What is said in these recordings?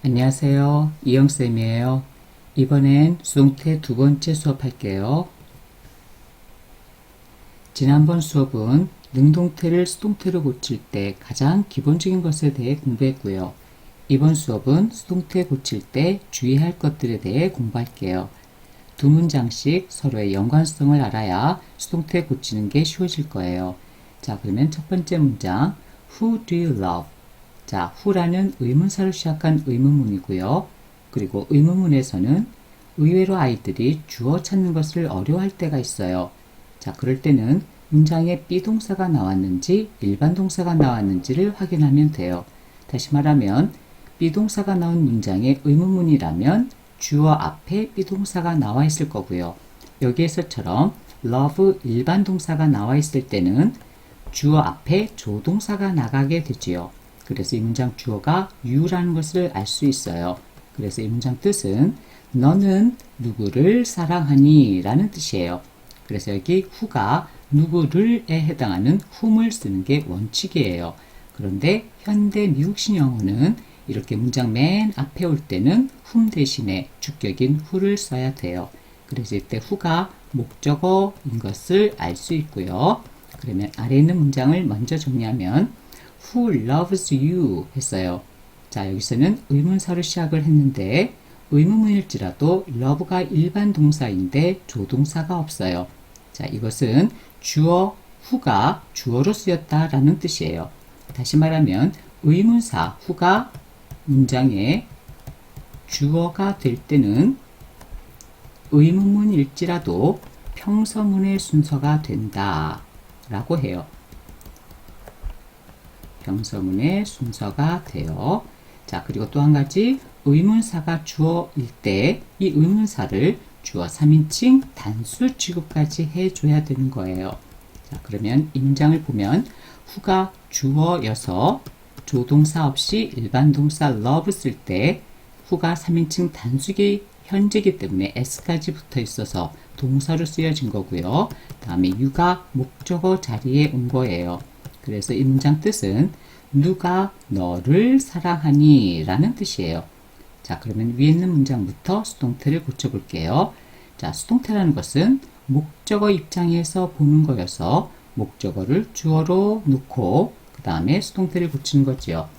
안녕하세요. 이영쌤이에요. 이번엔 수동태 두 번째 수업할게요. 지난번 수업은 능동태를 수동태로 고칠 때 가장 기본적인 것에 대해 공부했고요. 이번 수업은 수동태 고칠 때 주의할 것들에 대해 공부할게요. 두 문장씩 서로의 연관성을 알아야 수동태 고치는 게 쉬워질 거예요. 자, 그러면 첫 번째 문장 Who do you love? 자, who라는 의문사로 시작한 의문문이고요. 그리고 의문문에서는 의외로 아이들이 주어 찾는 것을 어려워할 때가 있어요. 자, 그럴 때는 문장에 비동사가 나왔는지 일반 동사가 나왔는지를 확인하면 돼요. 다시 말하면 비동사가 나온 문장의 의문문이라면 주어 앞에 비동사가 나와 있을 거고요. 여기에서처럼 love 일반 동사가 나와 있을 때는 주어 앞에 조동사가 나가게 되지요. 그래서 이 문장 주어가 you라는 것을 알 수 있어요. 그래서 이 문장 뜻은 너는 누구를 사랑하니? 라는 뜻이에요. 그래서 여기 who가 누구를에 해당하는 whom을 쓰는 게 원칙이에요. 그런데 현대 미국식 영어는 이렇게 문장 맨 앞에 올 때는 whom 대신에 주격인 who를 써야 돼요. 그래서 이때 who가 목적어인 것을 알 수 있고요. 그러면 아래 있는 문장을 먼저 정리하면 Who loves you? 했어요. 자, 여기서는 의문사로 시작을 했는데 의문문일지라도 love가 일반 동사인데 조동사가 없어요. 자, 이것은 주어 who가 주어로 쓰였다라는 뜻이에요. 다시 말하면 의문사 who가 문장의 주어가 될 때는 의문문일지라도 평서문의 순서가 된다 라고 해요. 평서문의 순서가 돼요. 자, 그리고 또 한 가지 의문사가 주어일 때 이 의문사를 주어 3인칭 단수 취급까지 해줘야 되는 거예요. 자, 그러면 이 문장을 보면 who가 주어여서 조동사 없이 일반 동사 love 쓸 때 who가 3인칭 단수기 현재이기 때문에 s까지 붙어 있어서 동사로 쓰여진 거고요. 다음에 you가 목적어 자리에 온 거예요. 그래서 이 문장 뜻은 누가 너를 사랑하니? 라는 뜻이에요. 자, 그러면 위에 있는 문장부터 수동태를 고쳐볼게요. 자, 수동태라는 것은 목적어 입장에서 보는 거여서 목적어를 주어로 놓고 그 다음에 수동태를 고치는 거지요.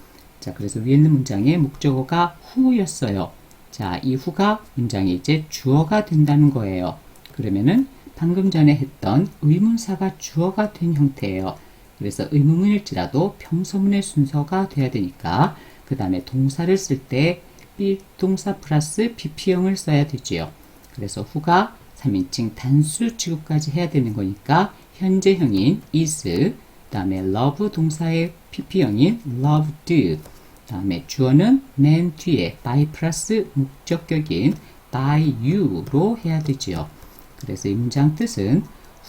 자, 그래서 위에 있는 문장의 목적어가 who였어요. 자, 이 who가 문장이 이제 주어가 된다는 거예요. 그러면은 방금 전에 했던 의문사가 주어가 된 형태예요. 그래서 의문문일지라도 평서문의 순서가 돼야 되니까 그 다음에 동사를 쓸 때 비동사 플러스 pp형을 써야 되지요. 그래서 who가 3인칭 단수 취급까지 해야 되는 거니까 현재형인 is, 그 다음에 love 동사의 pp형인 loved, 그 다음에 주어는 man 뒤에 by 플러스 목적격인 by you로 해야 되지요. 그래서 이 문장 뜻은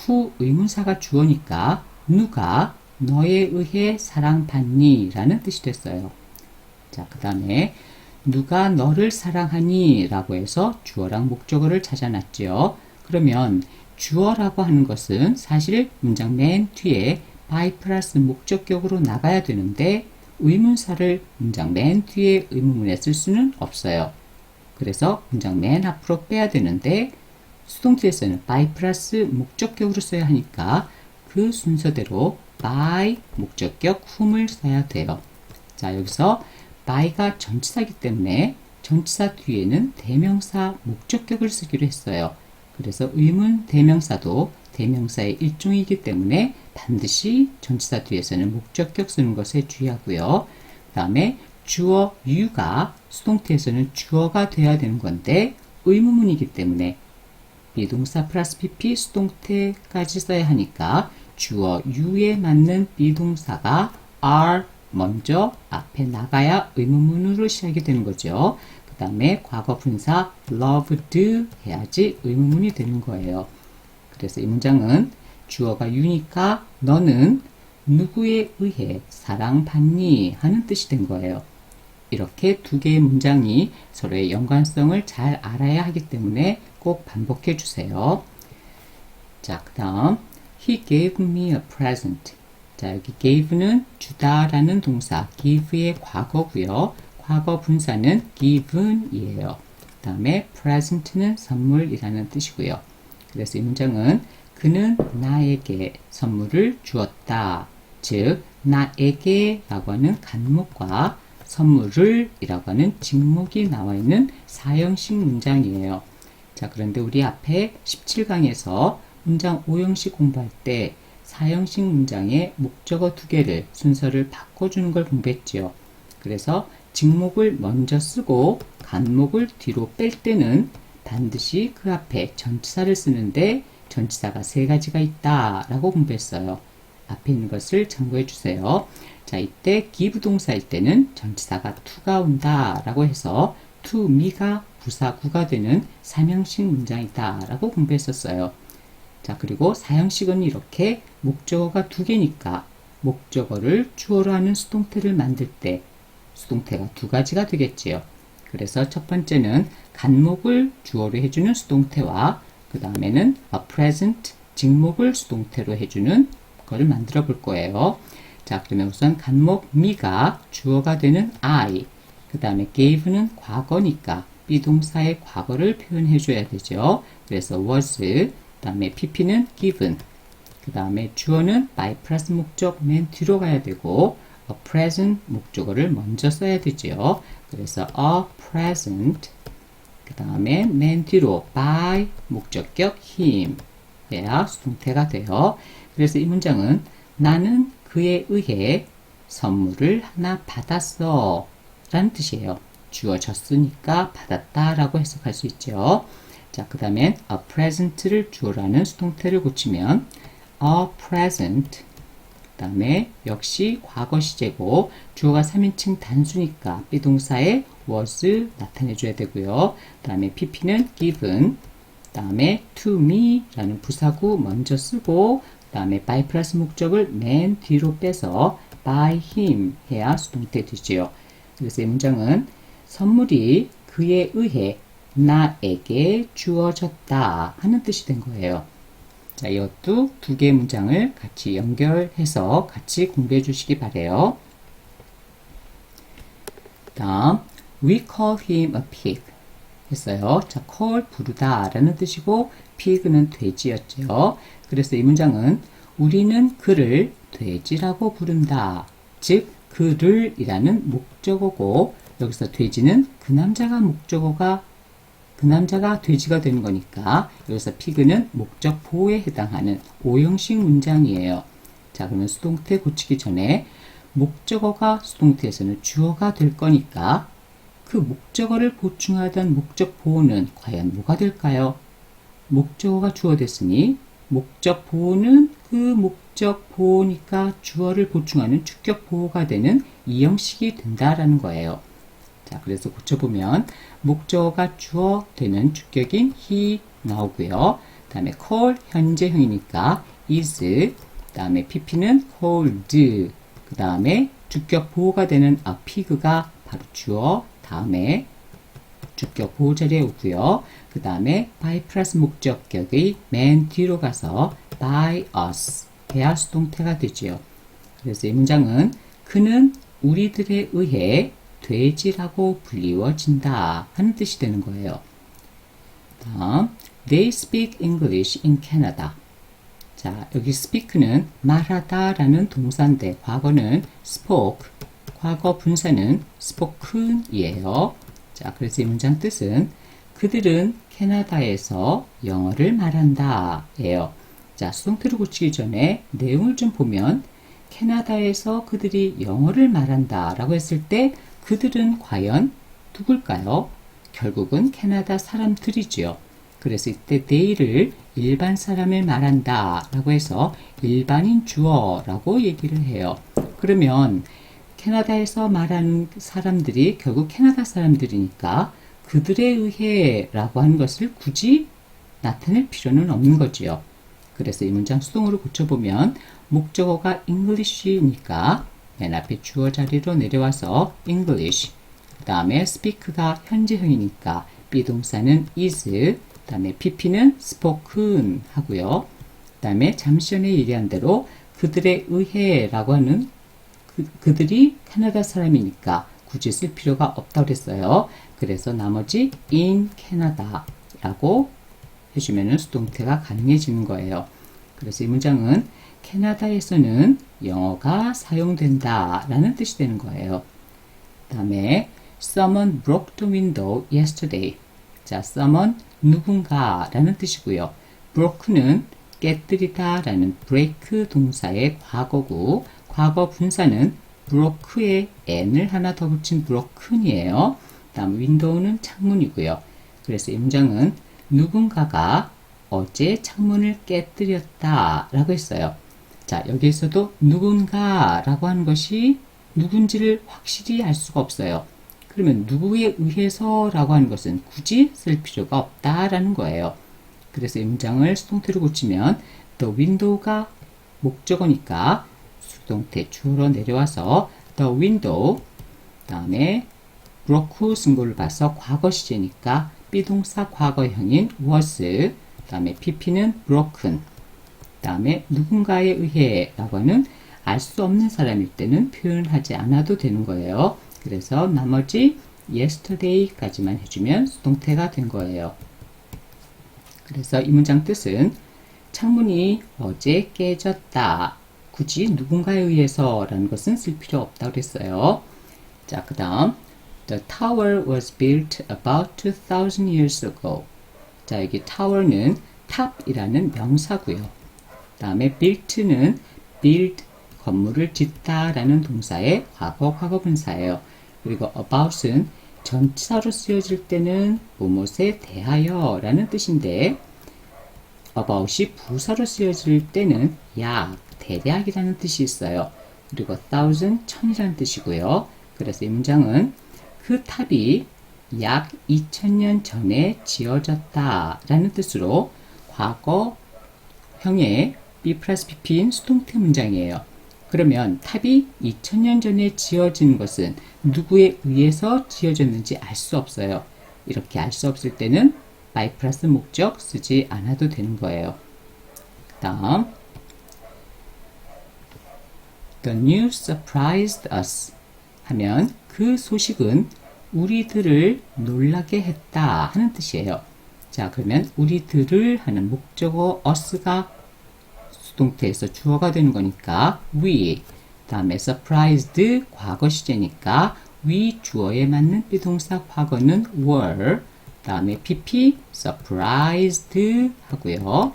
who 의문사가 주어니까 누가 너에 의해 사랑받니? 라는 뜻이 됐어요. 자, 그 다음에 누가 너를 사랑하니? 라고 해서 주어랑 목적어를 찾아놨죠. 그러면 주어라고 하는 것은 사실 문장 맨 뒤에 by 플러스 목적격으로 나가야 되는데 의문사를 문장 맨 뒤에 의문문에 쓸 수는 없어요. 그래서 문장 맨 앞으로 빼야 되는데 수동태에서는 by 플러스 목적격으로 써야 하니까 그 순서대로 by 목적격 whom을 써야 돼요. 자, 여기서 by가 전치사이기 때문에 전치사 뒤에는 대명사 목적격을 쓰기로 했어요. 그래서 의문 대명사도 대명사의 일종이기 때문에 반드시 전치사 뒤에서는 목적격 쓰는 것에 주의하고요. 그 다음에 주어 you가 수동태에서는 주어가 돼야 되는 건데 의문문이기 때문에 비동사 플러스 pp 수동태까지 써야 하니까 주어 you에 맞는 비동사가 are 먼저 앞에 나가야 의문문으로 시작이 되는 거죠. 그 다음에 과거 분사 loved 해야지 의문문이 되는 거예요. 그래서 이 문장은 주어가 you니까 너는 누구에 의해 사랑받니? 하는 뜻이 된 거예요. 이렇게 두 개의 문장이 서로의 연관성을 잘 알아야 하기 때문에 꼭 반복해 주세요. 자, 그 다음 He gave me a present. 자, 여기 gave는 주다라는 동사 give의 과거고요. 과거 분사는 given이에요. 그 다음에 present는 선물이라는 뜻이고요. 그래서 이 문장은 그는 나에게 선물을 주었다. 즉 나에게 라고 하는 간목과 선물을 이라고 하는 직목이 나와 있는 사형식 문장이에요. 자, 그런데 우리 앞에 17강에서 문장 5형식 공부할 때 사형식 문장의 목적어 두 개를 순서를 바꿔주는 걸 공부했지요. 그래서 직목을 먼저 쓰고 간목을 뒤로 뺄 때는 반드시 그 앞에 전치사를 쓰는데 전치사가 세 가지가 있다 라고 공부했어요. 앞에 있는 것을 참고해 주세요. 자, 이때 기부동사일 때는 전치사가 to가 온다 라고 해서 to me가 부사구가 되는 삼형식 문장이다 라고 공부했었어요. 자, 그리고 사형식은 이렇게 목적어가 두 개니까 목적어를 주어로 하는 수동태를 만들 때 수동태가 두 가지가 되겠지요. 그래서 첫 번째는 간목을 주어로 해주는 수동태와 그 다음에는 a present 직목을 수동태로 해주는 거를 만들어 볼 거예요. 자, 그러면 우선 간목 me가 주어가 되는 I, 그 다음에 gave는 과거니까 비동사의 과거를 표현해 줘야 되죠. 그래서 was, 그 다음에 pp는 given, 그 다음에 주어는 by 플러스 목적 맨 뒤로 가야 되고 a present 목적어를 먼저 써야 되죠. 그래서 a present, 그 다음에 맨 뒤로 by 목적격 him 해야 수동태가 돼요. 그래서 이 문장은 나는 그에 의해 선물을 하나 받았어 라는 뜻이에요. 주어졌으니까 받았다 라고 해석할 수 있죠. 자, 그 다음에 a present를 주어라는 수동태를 고치면 a present, 그 다음에 역시 과거 시제고 주어가 3인칭 단수니까 비동사에 was 나타내줘야 되고요. 그 다음에 pp는 given, 그 다음에 to me 라는 부사구 먼저 쓰고 그 다음에 by 플러스 목적을 맨 뒤로 빼서 by him 해야 수동태 되지요. 그래서 이 문장은 선물이 그에 의해 나에게 주어졌다 하는 뜻이 된 거예요. 자, 이것도 두 개의 문장을 같이 연결해서 같이 공부해 주시기 바래요. 다음, we call him a pig 했어요. 자, call 부르다 라는 뜻이고 pig는 돼지였죠. 그래서 이 문장은 우리는 그를 돼지라고 부른다. 즉 그를 이라는 목적어고 여기서 돼지는 그 남자가 목적어가 그 남자가 돼지가 되는 거니까 여기서 pig는 목적 보호에 해당하는 5형식 문장이에요. 자, 그러면 수동태 고치기 전에 목적어가 수동태에서는 주어가 될 거니까 그 목적어를 보충하던 목적 보호는 과연 뭐가 될까요? 목적어가 주어 됐으니 목적 보호는 그 목적 보호니까 주어를 보충하는 주격 보호가 되는 이 형식이 된다라는 거예요. 자, 그래서 고쳐보면 목적어가 주어 되는 주격인 he 나오고요. 그 다음에 call 현재형이니까 is, 그 다음에 pp는 cold, 그 다음에 주격 보호가 되는 a pig가 바로 주어 다음에 주격 보호 자리에 오고요. 그 다음에 by 플러스 목적격의 맨 뒤로 가서 by us 해야 수동태가 되지요. 그래서 이 문장은 그는 우리들에 의해 돼지라고 불리워진다 하는 뜻이 되는 거예요. 다음, they speak English in Canada. 자, 여기 speak는 말하다 라는 동사인데 과거는 spoke, 과거 분사는 spoken이에요. 자, 그래서 이 문장 뜻은 그들은 캐나다에서 영어를 말한다 예요. 자, 수동태를 고치기 전에 내용을 좀 보면 캐나다에서 그들이 영어를 말한다 라고 했을 때 그들은 과연 누굴까요? 결국은 캐나다 사람들이지요. 그래서 이때 they를 일반 사람을 말한다 라고 해서 일반인 주어라고 얘기를 해요. 그러면 캐나다에서 말하는 사람들이 결국 캐나다 사람들이니까 그들에 의해 라고 하는 것을 굳이 나타낼 필요는 없는 거지요. 그래서 이 문장 수동으로 고쳐보면 목적어가 English니까 맨 앞에 주어 자리로 내려와서 English, 그 다음에 speak가 현재형이니까 비동사는 is, 그 다음에 pp는 spoken 하고요. 그 다음에 잠시 전에 얘기한 대로 그들에 의해 라고 하는 그들이 캐나다 사람이니까 굳이 쓸 필요가 없다고 그랬어요. 그래서 나머지 in Canada라고 해주면 수동태가 가능해지는 거예요. 그래서 이 문장은 캐나다에서는 영어가 사용된다 라는 뜻이 되는 거예요. 그 다음에 Someone broke the window yesterday. 자, someone 누군가 라는 뜻이고요. broke는 깨뜨리다 라는 break 동사의 과거고, 과거 분사는 broke에 n을 하나 더 붙인 broken이에요. 다음 window는 창문이고요. 그래서 이 문장은 누군가가 어제 창문을 깨뜨렸다 라고 했어요. 자, 여기에서도 누군가 라고 하는 것이 누군지를 확실히 알 수가 없어요. 그러면 누구에 의해서 라고 하는 것은 굳이 쓸 필요가 없다라는 거예요. 그래서 이 문장을 수동태로 고치면 the window가 목적어니까 수동태 주어로 내려와서 the window 다음에 broke 승고를 봐서 과거 시제니까 비동사 과거형인 was 다음에 pp는 broken 다음에 누군가에 의해 라고 하는 알 수 없는 사람일 때는 표현하지 않아도 되는 거예요. 그래서 나머지 yesterday까지만 해주면 수동태가 된 거예요. 그래서 이 문장 뜻은 창문이 어제 깨졌다. 굳이 누군가에 의해서 라는 것은 쓸 필요 없다고 그랬어요. 자, 그 다음 The tower was built about 2000 years ago. 자, 여기 tower는 탑이라는 명사고요. 그 다음에 built는 build 건물을 짓다 라는 동사의 과거 분사예요. 그리고 about은 전치사로 쓰여질 때는 무엇에 대하여 라는 뜻인데 about이 부사로 쓰여질 때는 약, 대략이라는 뜻이 있어요. 그리고 thousand, 천이라는 뜻이고요. 그래서 이 문장은 그 탑이 약 2000년 전에 지어졌다 라는 뜻으로 과거형의 B 플러스 PP인 수동태 문장이에요. 그러면 탑이 2000년 전에 지어진 것은 누구에 의해서 지어졌는지 알 수 없어요. 이렇게 알 수 없을 때는 by 플러스 목적 쓰지 않아도 되는 거예요. 그 다음 The news surprised us 하면 그 소식은 우리들을 놀라게 했다 하는 뜻이에요. 자, 그러면 우리들을 하는 목적어 us가 수동태에서 주어가 되는 거니까 we 다음에 surprised 과거 시제니까 we 주어에 맞는 비동사 과거는 were 다음에 pp surprised 하고요.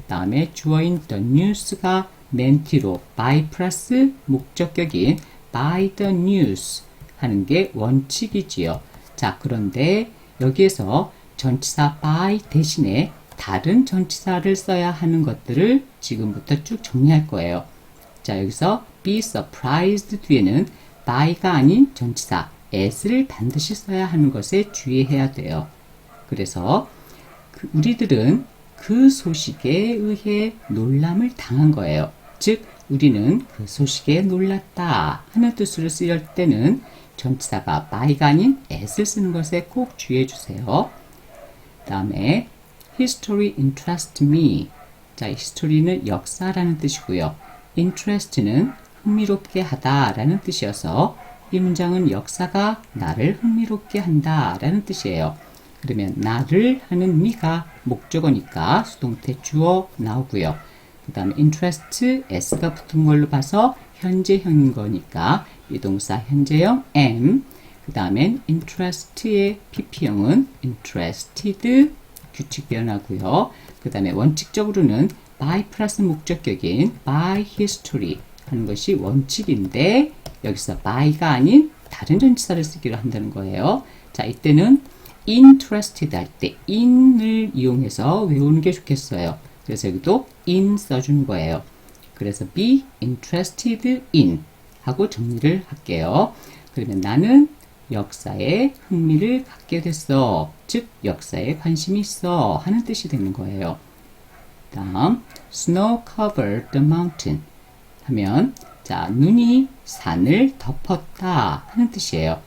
다음에 주어인 the news가 맨 뒤로 by 플러스 목적격인 by the news 하는 게 원칙이지요. 자, 그런데 여기에서 전치사 by 대신에 다른 전치사를 써야 하는 것들을 지금부터 쭉 정리할 거예요. 자, 여기서 be surprised 뒤에는 by가 아닌 전치사 as를 반드시 써야 하는 것에 주의해야 돼요. 그래서 우리들은 그 소식에 의해 놀람을 당한 거예요. 즉, 우리는 그 소식에 놀랐다 하는 뜻으로 쓰일 때는 전치사가 by가 아닌 as를 쓰는 것에 꼭 주의해 주세요. 다음에 History interests me. 자, history는 역사라는 뜻이고요. interest는 흥미롭게 하다 라는 뜻이어서 이 문장은 역사가 나를 흥미롭게 한다 라는 뜻이에요. 그러면 나를 하는 me가 목적어니까 수동태 주어 나오고요. 그 다음에 interest, s가 붙은 걸로 봐서 현재형인 거니까 비동사 현재형 am. 그 다음엔 interest의 pp형은 interested 규칙 변하고요. 그 다음에 원칙적으로는 by 플러스 목적격인 by history 하는 것이 원칙인데 여기서 by가 아닌 다른 전치사를 쓰기로 한다는 거예요. 자, 이때는 interested 할 때 in을 이용해서 외우는 게 좋겠어요. 그래서 여기도 in 써주는 거예요. 그래서 be interested in 하고 정리를 할게요. 그러면 나는 역사에 흥미를 갖게 됐어. 즉, 역사에 관심이 있어 하는 뜻이 되는 거예요. 다음, snow covered the mountain 하면 자, 눈이 산을 덮었다 하는 뜻이에요.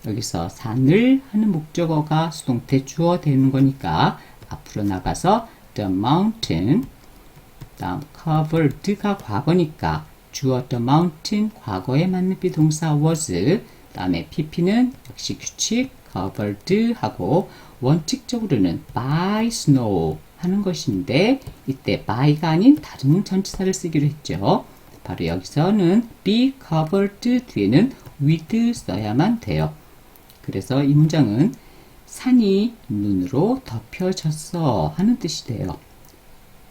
여기서 산을 하는 목적어가 수동태 주어 되는 거니까 앞으로 나가서 the mountain 다음 covered가 과거니까 주어 the mountain 과거에 맞는 비동사 was 다음에 pp는 역시 규칙 covered 하고 원칙적으로는 by snow 하는 것인데 이때 by가 아닌 다른 전치사를 쓰기로 했죠. 바로 여기서는 be covered 뒤에는 with 써야만 돼요. 그래서 이 문장은 산이 눈으로 덮여졌어 하는 뜻이 돼요.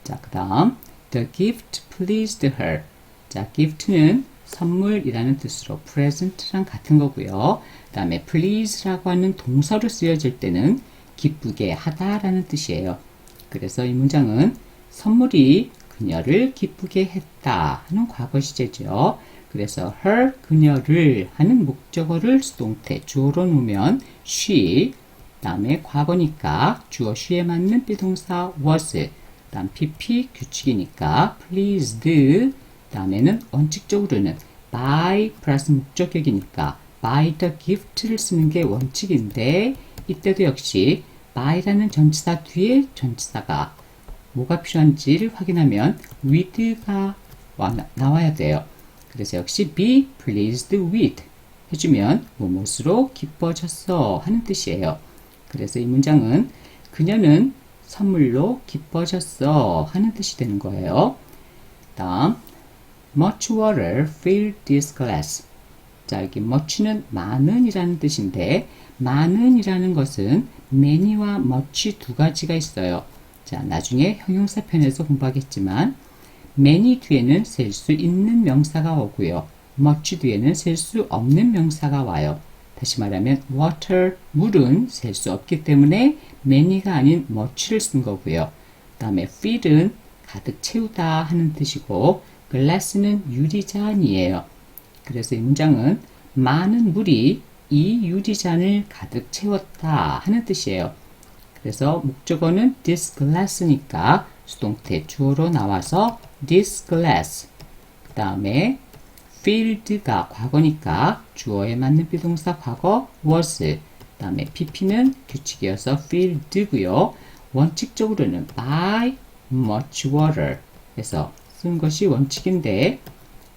자, 그 다음 the gift pleased her. 자, gift는 선물이라는 뜻으로 present랑 같은 거고요. 그 다음에 please라고 하는 동사로 쓰여질 때는 기쁘게 하다라는 뜻이에요. 그래서 이 문장은 선물이 그녀를 기쁘게 했다 하는 과거 시제죠. 그래서 her, 그녀를 하는 목적어를 수동태 주어로 놓으면 she, 다음에 과거니까 주어 she에 맞는 비동사 was, 다음 pp 규칙이니까 pleased, 다음에는 원칙적으로는 by 플러스 목적격이니까 by the gift를 쓰는 게 원칙인데 이때도 역시 by라는 전치사 뒤에 전치사가 뭐가 필요한지를 확인하면 with가 나와야 돼요. 그래서 역시 be pleased with 해주면 무엇으로 기뻐졌어 하는 뜻이에요. 그래서 이 문장은 그녀는 선물로 기뻐졌어 하는 뜻이 되는 거예요. 다음 much water filled this glass. 자, 여기 much는 많은 이라는 뜻인데 많은 이라는 것은 many와 much 두 가지가 있어요. 자, 나중에 형용사 편에서 공부하겠지만 many 뒤에는 셀 수 있는 명사가 오고요. much 뒤에는 셀 수 없는 명사가 와요. 다시 말하면 water, 물은 셀 수 없기 때문에 many가 아닌 much를 쓴 거고요. 그 다음에 fill은 가득 채우다 하는 뜻이고 glass는 유리잔이에요. 그래서 이 문장은 많은 물이 이 유리잔을 가득 채웠다 하는 뜻이에요. 그래서 목적어는 this glass니까 수동태 주어로 나와서 this glass. 그 다음에 filled가 과거니까 주어에 맞는 비동사 과거 was. 그 다음에 pp는 규칙이어서 filled고요. 원칙적으로는 by much water 해서 쓴 것이 원칙인데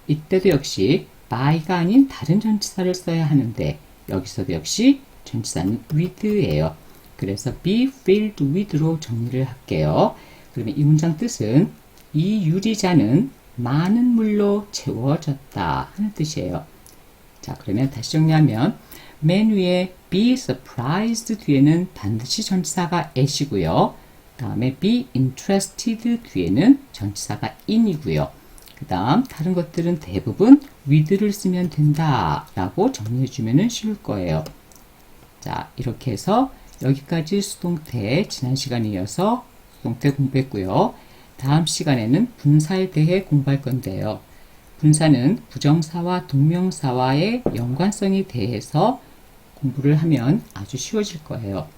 이때도 역시 by가 아닌 다른 전치사를 써야 하는데 여기서도 역시 전치사는 with예요. 그래서 be filled with로 정리를 할게요. 그러면 이 문장 뜻은 이 유리잔은 많은 물로 채워졌다 하는 뜻이에요. 자, 그러면 다시 정리하면 맨 위에 be surprised 뒤에는 반드시 전치사가 at이고요. 다음에 be interested 뒤에는 전치사가 in이고요. 그 다음 다른 것들은 대부분 with를 쓰면 된다 라고 정리해주면 쉬울 거예요. 자, 이렇게 해서 여기까지 수동태 지난 시간에 이어서 수동태 공부했고요. 다음 시간에는 분사에 대해 공부할 건데요. 분사는 부정사와 동명사와의 연관성에 대해서 공부를 하면 아주 쉬워질 거예요.